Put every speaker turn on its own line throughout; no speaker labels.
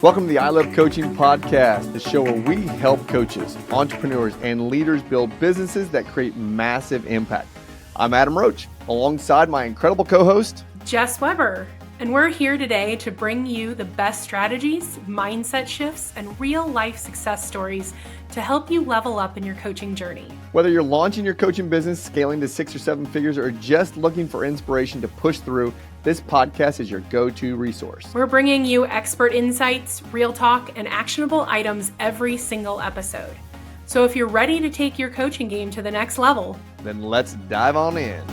Welcome to the I Love Coaching podcast, the show where we help coaches, entrepreneurs, and leaders build businesses that create massive impact. I'm Adam Roach, alongside my incredible co-host,
Jess Weber, and we're here today to bring you the best strategies, mindset shifts, and real-life success stories to help you level up in your coaching journey.
Whether you're launching your coaching business, scaling to 6 or 7 figures, or just looking for inspiration to push through, this podcast is your go-to resource.
We're bringing you expert insights, real talk, and actionable items every single episode. So if you're ready to take your coaching game to the next level,
then let's dive on in.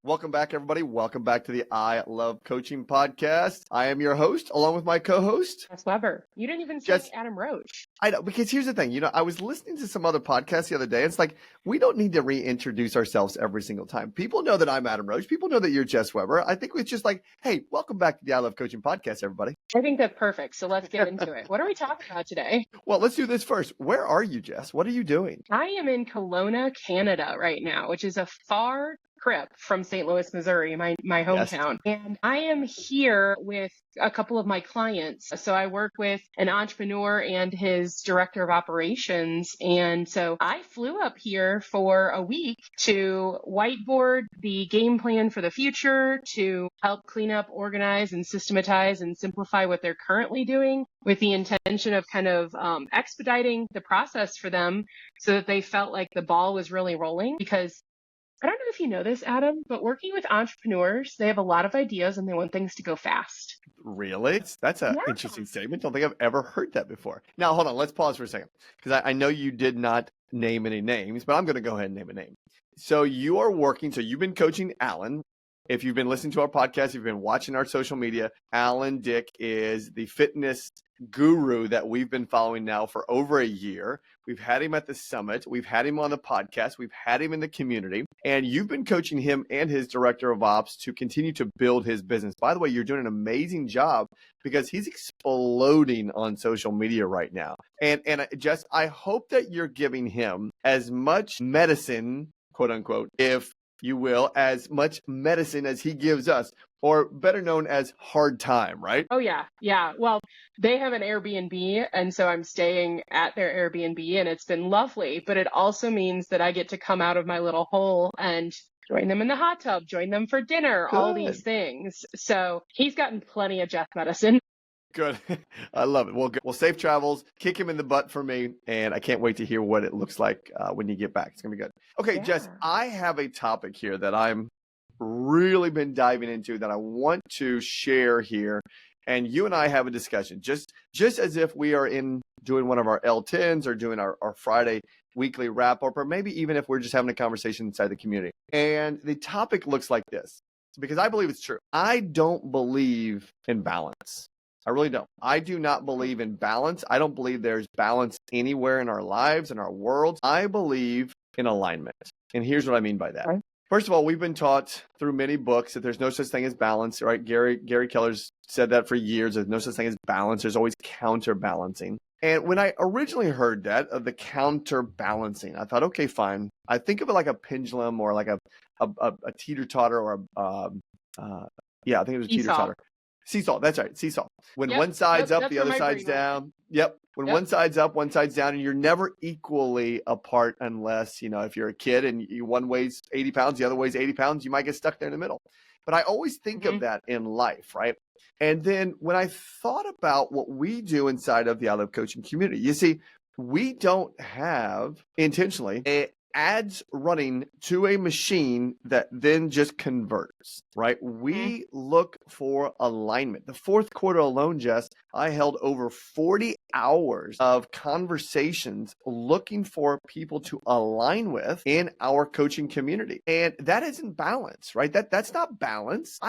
Welcome back, everybody. Welcome back to the I Love Coaching podcast. I am your host, along with my co-host,
Jess Weber. You didn't even say
Jess.
Adam Roach.
I know, because here's the thing. I was listening to some other podcasts the other day. It's like, we don't need to reintroduce ourselves every single time. People know that I'm Adam Roach. People know that you're Jess Weber. I think it's just like, hey, welcome back to the I Love Coaching podcast, everybody.
I think that's perfect. So let's get into it. What are we talking about today?
Well, let's do this first. Where are you, Jess? What are you doing?
I am in Kelowna, Canada right now, which is a far trip from St. Louis, Missouri, my hometown. Yes. And I am here with a couple of my clients. So I work with an entrepreneur and his director of operations. And so I flew up here for a week to whiteboard the game plan for the future, to help clean up, organize, and systematize and simplify what they're currently doing, with the intention of kind of expediting the process for them so that they felt like the ball was really rolling. Because I don't know if you know this, Adam, but working with entrepreneurs, they have a lot of ideas and they want things to go fast.
Really? That's an interesting statement. Don't think I've ever heard that before. Now, hold on. Let's pause for a second, because I know you did not name any names, but I'm going to go ahead and name a name. So you are working. So you've been coaching Alan. If you've been listening to our podcast, if you've been watching our social media, Alan Dick is the fitness guru that we've been following now for over a year. We've had him at the summit. We've had him on the podcast. We've had him in the community. And you've been coaching him and his director of ops to continue to build his business. By the way, you're doing an amazing job because he's exploding on social media right now. And Jess, I hope that you're giving him as much medicine, quote unquote, if you will, as much medicine as he gives us, or better known as hard time, right?
Oh, yeah. Yeah. Well, they have an Airbnb, and so I'm staying at their Airbnb, and it's been lovely. But it also means that I get to come out of my little hole and join them in the hot tub, join them for dinner, all these things. So he's gotten plenty of Jess medicine.
Good. I love it. Well, safe travels. Kick him in the butt for me. And I can't wait to hear what it looks like when you get back. It's going to be good. Okay, yeah. Jess, I have a topic here that I'm really been diving into that I want to share here. And you and I have a discussion, just as if we are doing one of our L10s or doing our Friday weekly wrap up, or maybe even if we're just having a conversation inside the community. And the topic looks like this, because I believe it's true. I don't believe in balance. I really don't. I do not believe in balance. I don't believe there's balance anywhere in our lives, in our world. I believe in alignment. And here's what I mean by that. Right. First of all, we've been taught through many books that there's no such thing as balance, right? Gary Keller's said that for years. There's no such thing as balance. There's always counterbalancing. And when I originally heard that, of the counterbalancing, I thought, okay, fine. I think of it like a pendulum or like a teeter-totter or I think it was a teeter-totter. Seesaw, that's right, seesaw. When one side's up, the other side's down. Yep. When one side's up, one side's down, and you're never equally apart unless, if you're a kid and one weighs 80 pounds, the other weighs 80 pounds, you might get stuck there in the middle. But I always think of that in life, right? And then when I thought about what we do inside of the I Love Coaching community, you see, we don't have intentionally ads running to a machine that then just converts, right? We look for alignment. The fourth quarter alone, Jess, I held over 40 hours of conversations looking for people to align with in our coaching community. And that isn't balance, right? That's not balance.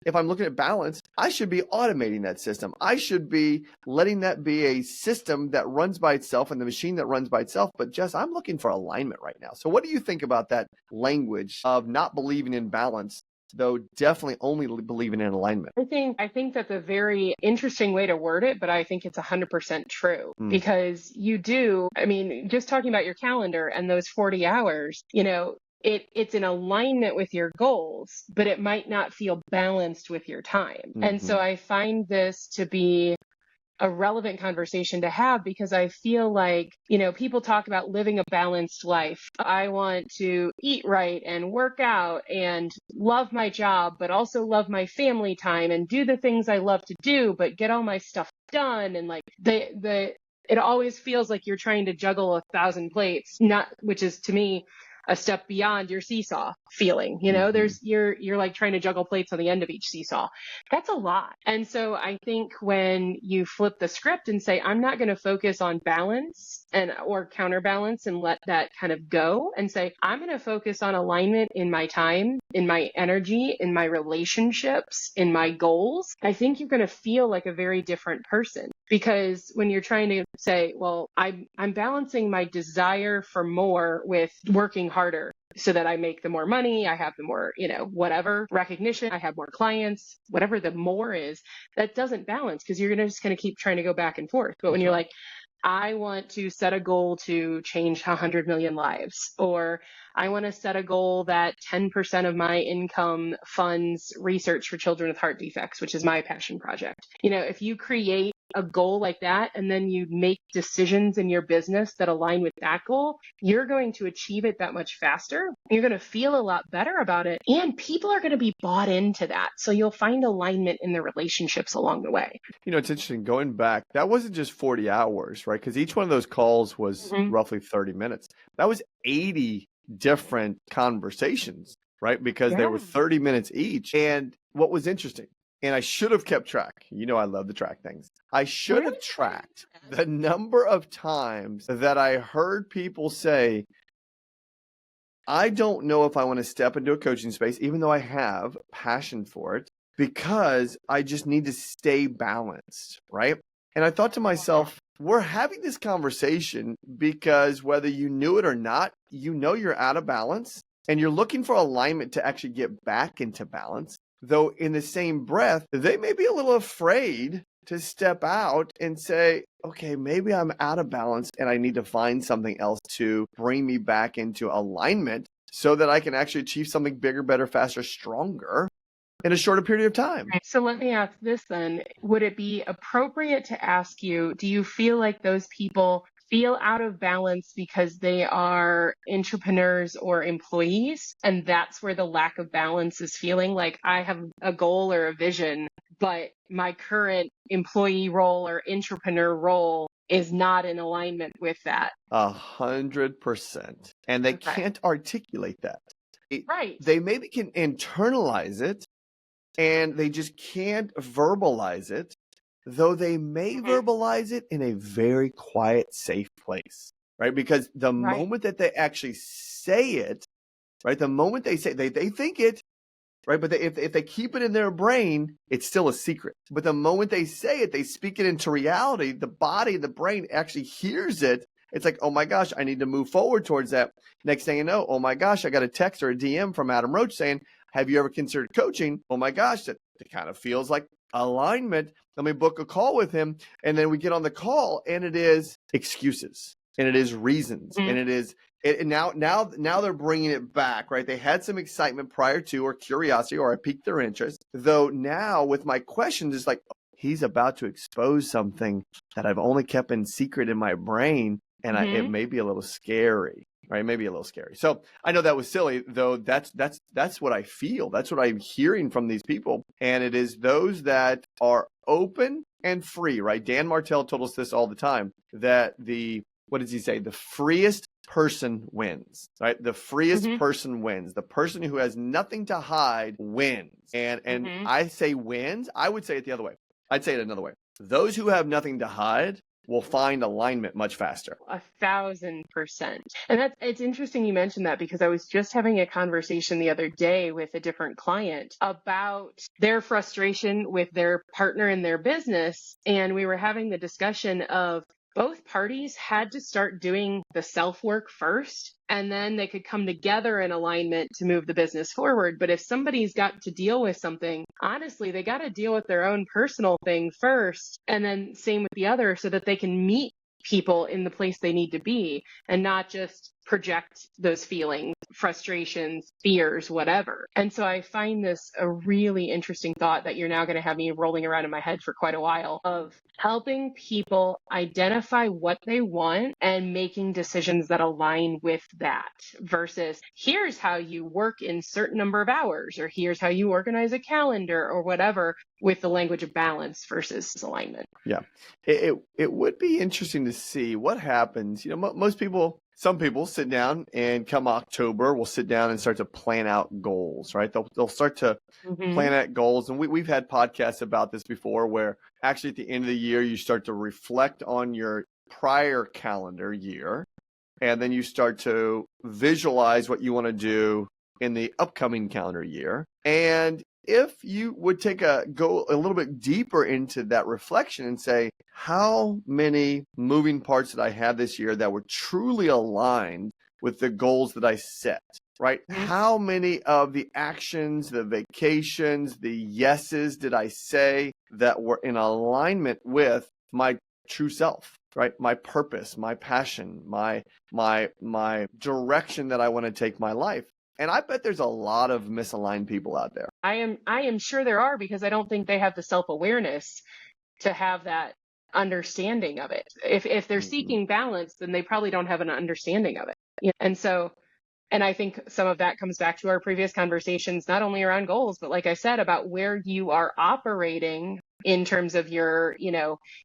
If I'm looking at balance, I should be automating that system. I should be letting that be a system that runs by itself and the machine that runs by itself. But Jess, I'm looking for alignment right now. So what do you think about that language of not believing in balance, though definitely only believing in alignment?
I think that's a very interesting way to word it, but I think it's 100% true because just talking about your calendar and those 40 hours, it's in alignment with your goals, but it might not feel balanced with your time. And so I find this to be a relevant conversation to have, because I feel like, people talk about living a balanced life. I want to eat right and work out and love my job, but also love my family time and do the things I love to do, but get all my stuff done. And like it always feels like you're trying to juggle 1,000 plates, which is to me a step beyond your seesaw feeling. You're like trying to juggle plates on the end of each seesaw. That's a lot. And so I think when you flip the script and say, I'm not going to focus on balance or counterbalance and let that kind of go, and say, I'm going to focus on alignment in my time, in my energy, in my relationships, in my goals, I think you're going to feel like a very different person. Because when you're trying to say, well, I'm balancing my desire for more with working harder so that I make the more money, I have the more, whatever recognition, I have more clients, whatever the more is, that doesn't balance, because you're just going to keep trying to go back and forth. But when you're like, I want to set a goal to change 100 million lives, or I want to set a goal that 10% of my income funds research for children with heart defects, which is my passion project. If you create a goal like that, and then you make decisions in your business that align with that goal, you're going to achieve it that much faster. You're going to feel a lot better about it. And people are going to be bought into that. So you'll find alignment in the relationships along the way.
It's interesting going back. That wasn't just 40 hours, right? Because each one of those calls was roughly 30 minutes. That was 80 different conversations, right? Because they were 30 minutes each. And what was interesting, and I should have kept track. I love to track things. I should have tracked the number of times that I heard people say, I don't know if I want to step into a coaching space, even though I have passion for it, because I just need to stay balanced, right? And I thought to myself, we're having this conversation because whether you knew it or not, you're out of balance and you're looking for alignment to actually get back into balance. Though in the same breath, they may be a little afraid to step out and say, okay, maybe I'm out of balance and I need to find something else to bring me back into alignment so that I can actually achieve something bigger, better, faster, stronger in a shorter period of time.
So let me ask this then. Would it be appropriate to ask you, do you feel like those people feel out of balance because they are entrepreneurs or employees? And that's where the lack of balance is feeling like I have a goal or a vision, but my current employee role or entrepreneur role is not in alignment with that.
100%. And they can't articulate that.
Right.
They maybe can internalize it and they just can't verbalize it, though they may verbalize it in a very quiet, safe place, right? Because the moment that they actually say it, right, the moment they say they think it, right, but if they keep it in their brain, it's still a secret. But the moment they say it, they speak it into reality, the body, the brain actually hears it. It's like, oh my gosh, I need to move forward towards that. Next thing you know, oh my gosh, I got a text or a DM from Adam Roach saying, have you ever considered coaching? Oh my gosh, that kind of feels like alignment. Let me book a call with him. And then we get on the call and it is excuses and it is reasons and it is now they're bringing it back, right? They had some excitement prior to or curiosity or I piqued their interest. Though now with my questions, it's like, he's about to expose something that I've only kept in secret in my brain. And it may be a little scary, right? Maybe a little scary. So I know that was silly, though. That's what I feel. That's what I'm hearing from these people. And it is those that are open and free, right? Dan Martell told us this all the time, that what does he say? The freest person wins, right? The freest person wins. The person who has nothing to hide wins. And I say wins. I would say it the other way. I'd say it another way. Those who have nothing to hide will find alignment much faster.
1,000%. And it's interesting you mentioned that, because I was just having a conversation the other day with a different client about their frustration with their partner in their business. And we were having the discussion of both parties had to start doing the self-work first, and then they could come together in alignment to move the business forward. But if somebody's got to deal with something, honestly, they got to deal with their own personal thing first, and then same with the other, so that they can meet people in the place they need to be and not just project those feelings frustrations, fears, whatever. And so I find this a really interesting thought that you're now going to have me rolling around in my head for quite a while, of helping people identify what they want and making decisions that align with that, versus here's how you work in certain number of hours, or here's how you organize a calendar or whatever, with the language of balance versus alignment.
Yeah. It would be interesting to see what happens. Most people, some people sit down and come October, will sit down and start to plan out goals, right? They'll start to plan out goals. And we've had podcasts about this before, where actually at the end of the year, you start to reflect on your prior calendar year, and then you start to visualize what you want to do in the upcoming calendar year. And if you would go a little bit deeper into that reflection and say, how many moving parts did I have this year that were truly aligned with the goals that I set, right? How many of the actions, the vacations, the yeses did I say that were in alignment with my true self, right? My purpose, my passion, my direction that I want to take my life. And I bet there's a lot of misaligned people out there.
I am sure there are, because I don't think they have the self-awareness to have that understanding of it. If they're seeking balance, then they probably don't have an understanding of it. And I think some of that comes back to our previous conversations, not only around goals, but like I said, about where you are operating in terms of your,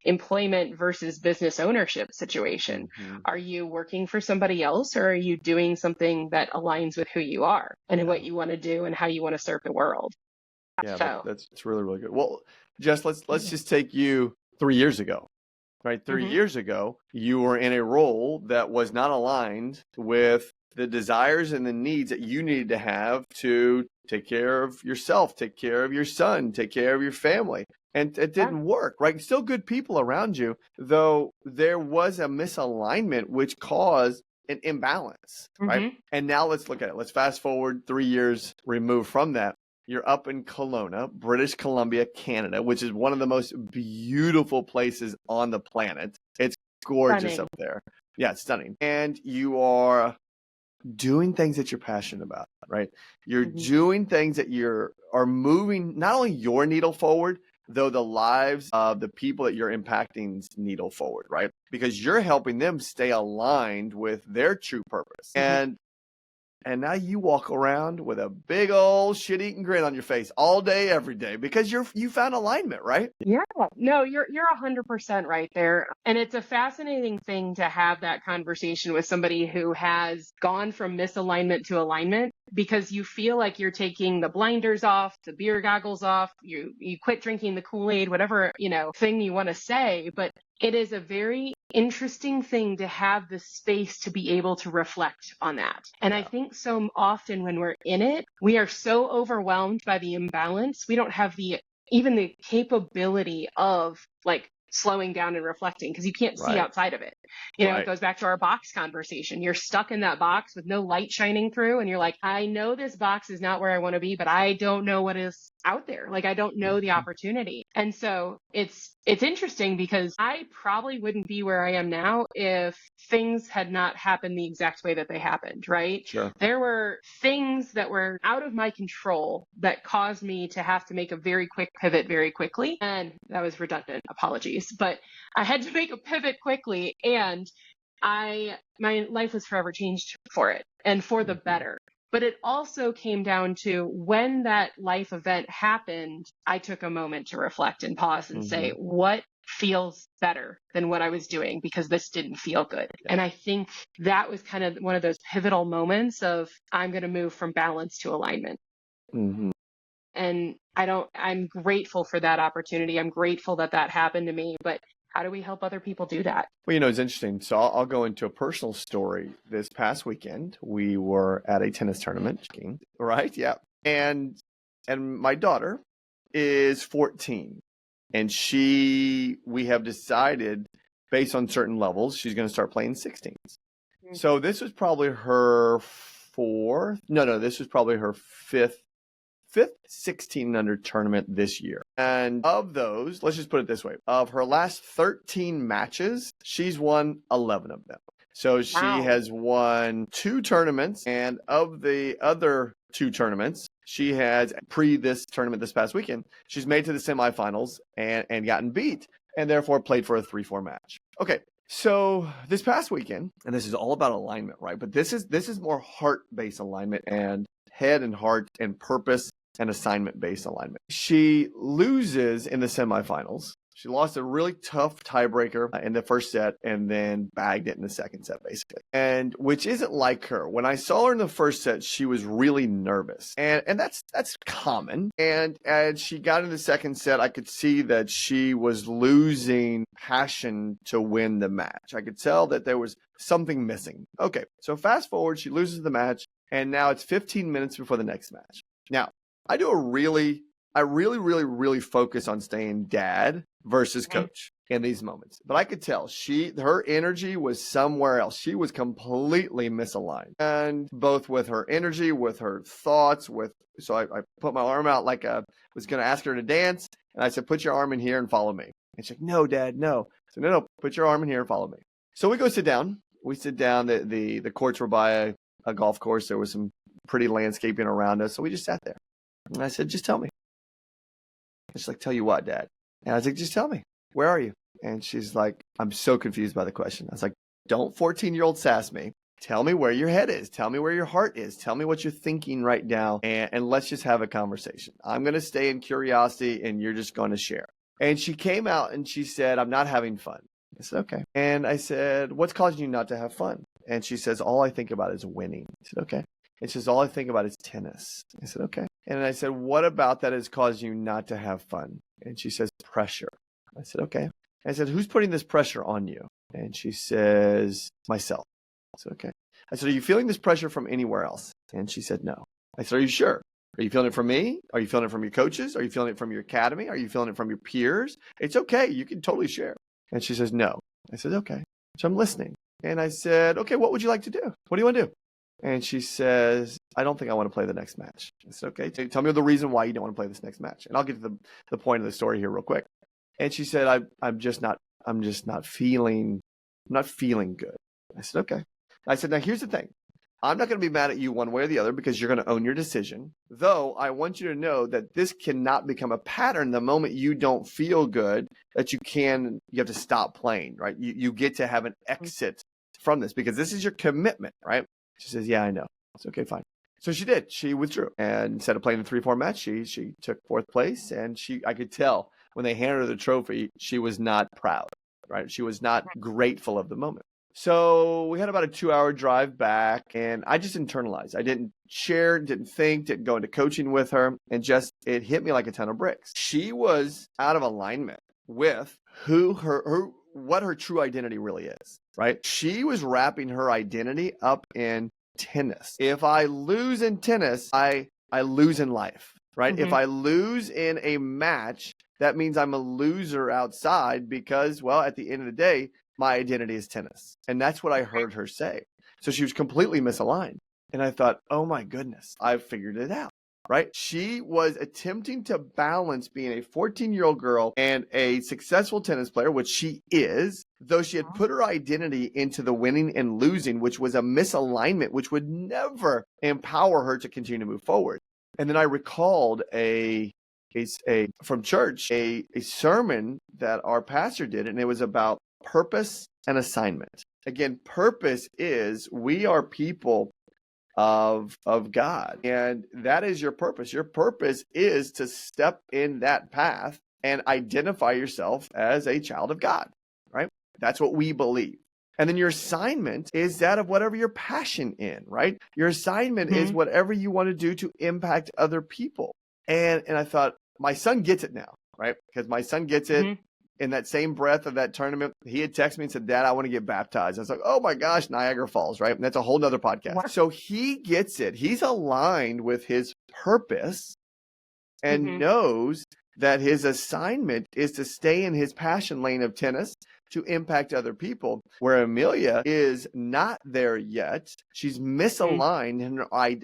employment versus business ownership situation. Are you working for somebody else, or are you doing something that aligns with who you are and what you want to do and how you want to serve the world?
Yeah, that's really, really good. Well, Jess, let's just take you 3 years ago, right? 3 years ago, you were in a role that was not aligned with the desires and the needs that you needed to have to take care of yourself, take care of your son, take care of your family. And it didn't work, right? Still good people around you, though there was a misalignment which caused an imbalance, right? And now let's look at it. Let's fast forward 3 years removed from that. You're up in Kelowna, British Columbia, Canada, which is one of the most beautiful places on the planet. It's gorgeous up there. Yeah, it's stunning. And you are doing things that you're passionate about, right? You're doing things that are moving not only your needle forward, though the lives of the people that you're impacting needle forward, right? Because you're helping them stay aligned with their true purpose. And now you walk around with a big old shit-eating grin on your face all day, every day, because you found alignment, right?
Yeah, no, you're 100% right there. And it's a fascinating thing to have that conversation with somebody who has gone from misalignment to alignment, because you feel like you're taking the blinders off, the beer goggles off, you quit drinking the Kool-Aid, whatever, thing you want to say. But it is a very interesting thing to have the space to be able to reflect on that. And I think so often when we're in it, we are so overwhelmed by the imbalance. We don't have even the capability of slowing down and reflecting, because you can't see outside of it. It goes back to our box conversation. You're stuck in that box with no light shining through, and you're like, I know this box is not where I want to be, but I don't know what is out there. I don't know the opportunity. And so it's interesting, because I probably wouldn't be where I am now if things had not happened the exact way that they happened, right?
Sure.
There were things that were out of my control that caused me to have to make a very quick pivot very quickly. And that was redundant. Apologies. But I had to make a pivot quickly, and my life was forever changed for it, and for the better. But it also came down to, when that life event happened, I took a moment to reflect and pause and say, what feels better than what I was doing, because this didn't feel good. And I think that was kind of one of those pivotal moments of, I'm going to move from balance to alignment. And I'm grateful for that opportunity. I'm grateful that happened to me, but how do we help other people do that?
Well, it's interesting. So I'll go into a personal story. This past weekend, we were at a tennis tournament, right? Yeah. And my daughter is 14, and we have decided, based on certain levels, she's going to start playing 16s. So this was probably her this was probably her fifth 16 under tournament this year. And of those, let's just put it this way, of her last 13 matches, she's won 11 of them. So she
Wow.
has won 2 tournaments, and of the other 2 tournaments, she has this tournament this past weekend, she's made to the semifinals and gotten beat, and therefore played for a 3-4 match. Okay, so this past weekend, and this is all about alignment, right? But this is more heart-based alignment and head and heart and purpose and assignment-based alignment. She loses in the semifinals. She lost a really tough tiebreaker in the first set and then bagged it in the second set, basically. And which isn't like her. When I saw her in the first set, she was really nervous. And that's common. And as she got in the second set, I could see that she was losing passion to win the match. I could tell that there was something missing. Okay, so fast forward, she loses the match, and now it's 15 minutes before the next match. Now, I really focus on staying dad versus coach in these moments. But I could tell her energy was somewhere else. She was completely misaligned. And both with her energy, with her thoughts, so I put my arm out like I was going to ask her to dance. And I said, put your arm in here and follow me. And she's like, no, Dad, no. I said, no, put your arm in here and follow me. So we go sit down. We sit down. The courts were by a golf course. There was some pretty landscaping around us. So we just sat there. And I said, just tell me. And she's like, tell you what, Dad? And I was like, just tell me, where are you? And she's like, I'm so confused by the question. I was like, don't 14-year-old sass me. Tell me where your head is. Tell me where your heart is. Tell me what you're thinking right now. And let's just have a conversation. I'm going to stay in curiosity and you're just going to share. And she came out and she said, I'm not having fun. I said, okay. And I said, what's causing you not to have fun? And she says, all I think about is winning. I said, okay. And she says, all I think about is tennis. I said, okay. And I said, what about that has caused you not to have fun? And she says, pressure. I said, okay. I said, who's putting this pressure on you? And she says, myself. I said, okay. I said, are you feeling this pressure from anywhere else? And she said, no. I said, are you sure? Are you feeling it from me? Are you feeling it from your coaches? Are you feeling it from your academy? Are you feeling it from your peers? It's okay. You can totally share. And she says, no. I said, okay. So I'm listening. And I said, okay, what would you like to do? What do you want to do? And she says, I don't think I want to play the next match. I said, okay, tell me the reason why you don't want to play this next match. And I'll get to the point of the story here real quick. And she said, I'm just not feeling good. I said, okay. I said, now here's the thing. I'm not going to be mad at you one way or the other because you're going to own your decision. Though I want you to know that this cannot become a pattern the moment you don't feel good, that you have to stop playing, right? You get to have an exit from this because this is your commitment, right? She says, yeah, I know. It's okay, fine. So she did. She withdrew. And instead of playing the 3-4 match, she took 4th place. And I could tell when they handed her the trophy, she was not proud, right? She was not grateful of the moment. So we had about a 2-hour drive back, and I just internalized. I didn't share, didn't think, didn't go into coaching with her, and just it hit me like a ton of bricks. She was out of alignment with what her true identity really is, right? She was wrapping her identity up in tennis. If I lose in tennis, I lose in life, right? If I lose in a match, that means I'm a loser outside because, well, at the end of the day, my identity is tennis. And that's what I heard her say. So she was completely misaligned. And I thought, oh my goodness, I've figured it out, right? She was attempting to balance being a 14-year-old girl and a successful tennis player, which she is, though she had put her identity into the winning and losing, which was a misalignment, which would never empower her to continue to move forward. And then I recalled from church, a sermon that our pastor did, and it was about purpose and assignment. Again, purpose is we are people of God, and that is your purpose. Your purpose is to step in that path and identify yourself as a child of God, right? That's what we believe. And then your assignment is that of whatever you're passionate in, right? Your assignment is whatever you want to do to impact other people. And I thought, my son gets it now, right? Because my son gets it. In that same breath of that tournament, he had texted me and said, Dad, I want to get baptized. I was like, oh my gosh, Niagara Falls, right? And that's a whole nother podcast. Wow. So he gets it. He's aligned with his purpose and knows that his assignment is to stay in his passion lane of tennis to impact other people, where Amelia is not there yet. She's misaligned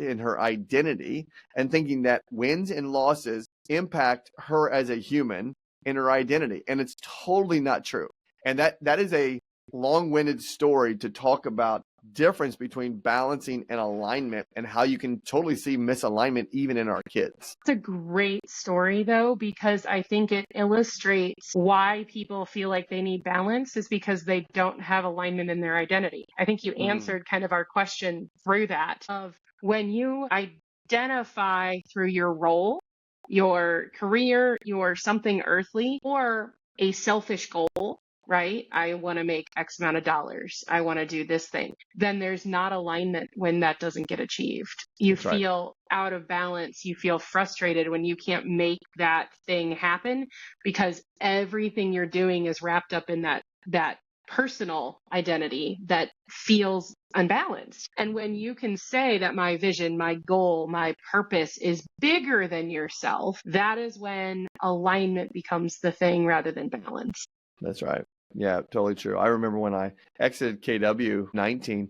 in her identity and thinking that wins and losses impact her as a human in her identity. And it's totally not true. And that is a long-winded story to talk about difference between balancing and alignment and how you can totally see misalignment even in our kids.
It's a great story though, because I think it illustrates why people feel like they need balance is because they don't have alignment in their identity. I think you answered kind of our question through that of when you identify through your role, your career, your something earthly, or a selfish goal, right? I want to make X amount of dollars. I want to do this thing. Then there's not alignment when that doesn't get achieved. You
That's right.
feel out of balance. You feel frustrated when you can't make that thing happen because everything you're doing is wrapped up in that personal identity that feels unbalanced. And when you can say that my vision, my goal, my purpose is bigger than yourself, that is when alignment becomes the thing rather than balance.
That's right. Yeah, totally true. I remember when I exited KW 19,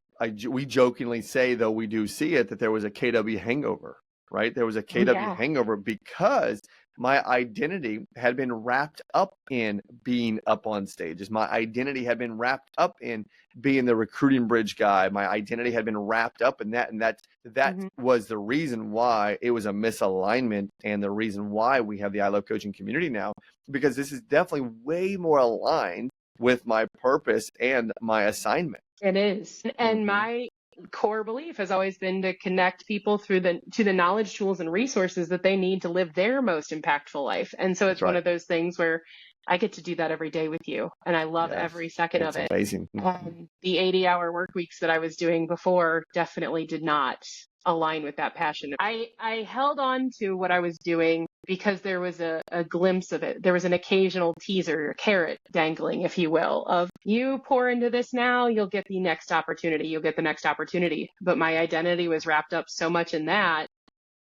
we jokingly say, though we do see it, that there was a KW hangover, right? There was a KW hangover because my identity had been wrapped up in being up on stages. My identity had been wrapped up in being the recruiting bridge guy. My identity had been wrapped up in that. And that was the reason why it was a misalignment and the reason why we have the I Love Coaching community now, because this is definitely way more aligned with my purpose and my assignment.
It is. And my core belief has always been to connect people to the knowledge, tools, and resources that they need to live their most impactful life. And so it's one of those things where I get to do that every day with you. And I love every second of it.
Amazing.
The 80-hour work weeks that I was doing before definitely did not align with that passion. I held on to what I was doing because there was a glimpse of it. There was an occasional teaser, a carrot dangling, if you will, of you pour into this now, you'll get the next opportunity. You'll get the next opportunity. But my identity was wrapped up so much in that.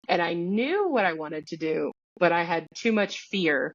And I knew what I wanted to do, but I had too much fear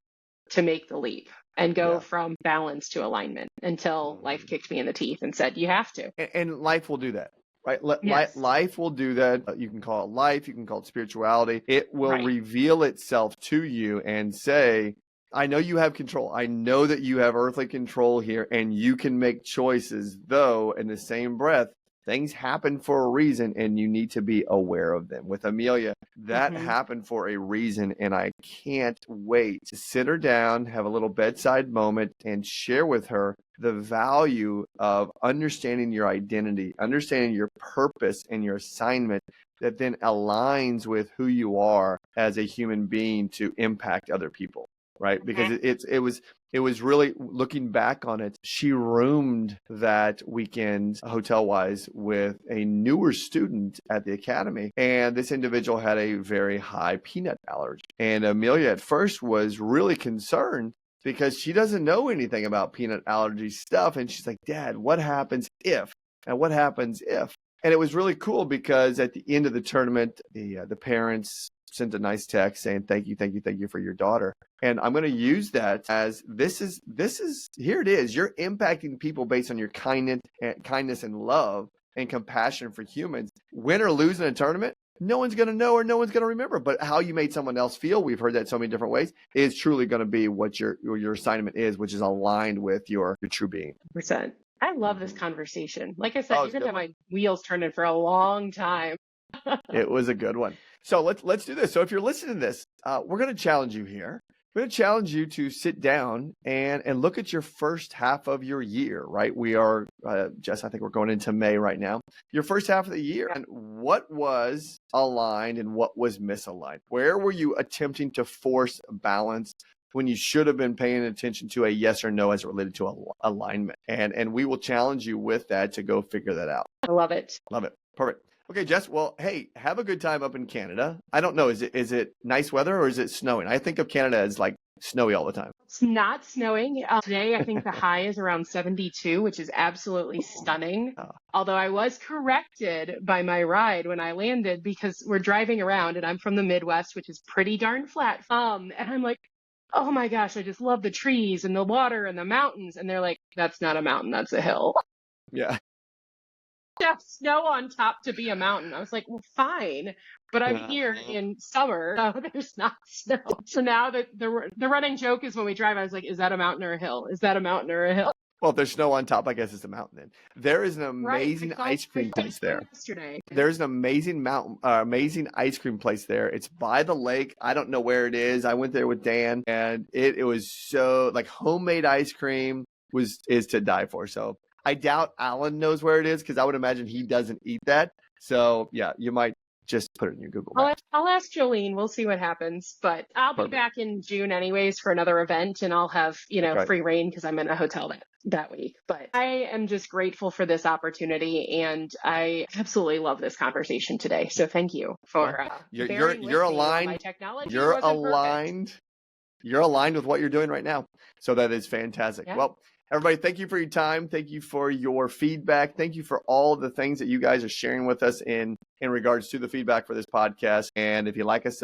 to make the leap and go from balance to alignment until life kicked me in the teeth and said, you have to.
And life will do that. Right. Life will do that. You can call it life. You can call it spirituality. It will reveal itself to you and say, I know you have control. I know that you have earthly control here and you can make choices, though in the same breath, things happen for a reason and you need to be aware of them. With Amelia, that happened for a reason. And I can't wait to sit her down, have a little bedside moment and share with her the value of understanding your identity, understanding your purpose and your assignment that then aligns with who you are as a human being to impact other people, right? Because it was really, looking back on it, she roomed that weekend hotel-wise with a newer student at the academy. And this individual had a very high peanut allergy. And Amelia at first was really concerned because she doesn't know anything about peanut allergy stuff. And she's like, Dad, what happens if? And what happens if? And it was really cool because at the end of the tournament, the parents sent a nice text saying, thank you for your daughter. And I'm going to use that as this is, here it is. You're impacting people based on your kindness and love and compassion for humans. Win or lose in a tournament, no one's going to know or no one's going to remember. But how you made someone else feel, we've heard that so many different ways, is truly going to be what your assignment is, which is aligned with your true being.
100%. I love this conversation. Like I said, you've been my wheels turning for a long time.
It was a good one. So let's do this. So if you're listening to this, we're going to challenge you here. We're going to challenge you to sit down and look at your first half of your year, right? We are, Jess, I think we're going into May right now. Your first half of the year, and what was aligned and what was misaligned? Where were you attempting to force balance when you should have been paying attention to a yes or no as it related to alignment? And we will challenge you with that to go figure that out.
I love it.
Love it. Perfect. Okay, Jess, well, hey, have a good time up in Canada. I don't know, is it nice weather or is it snowing? I think of Canada as like snowy all the time.
It's not snowing. Today, I think the high is around 72, which is absolutely stunning. Although I was corrected by my ride when I landed because we're driving around and I'm from the Midwest, which is pretty darn flat. And I'm like, oh my gosh, I just love the trees and the water and the mountains. And they're like, that's not a mountain, that's a hill.
Yeah.
Have snow on top to be a mountain. I was like, well, fine, but I'm here in summer, so there's not snow. So now the running joke is when we drive, I was like, is that a mountain or a hill? Is that a mountain or a hill?
Well, if there's snow on top, I guess it's a mountain then. There is an amazing ice cream place there.
Yesterday.
There's an amazing amazing ice cream place there. It's by the lake. I don't know where it is. I went there with Dan, and it was so like homemade ice cream is to die for. So I doubt Alan knows where it is because I would imagine he doesn't eat that. So yeah, you might just put it in your Google Maps.
I'll ask Jolene. We'll see what happens. But I'll be back in June anyways for another event, and I'll have, free reign because I'm in a hotel that week. But I am just grateful for this opportunity, and I absolutely love this conversation today. So thank you for
you're aligned.
My technology
you're
wasn't
aligned.
Perfect.
You're aligned with what you're doing right now. So that is fantastic.
Yeah.
Well, everybody, thank you for your time. Thank you for your feedback. Thank you for all the things that you guys are sharing with us in regards to the feedback for this podcast. And if you like us,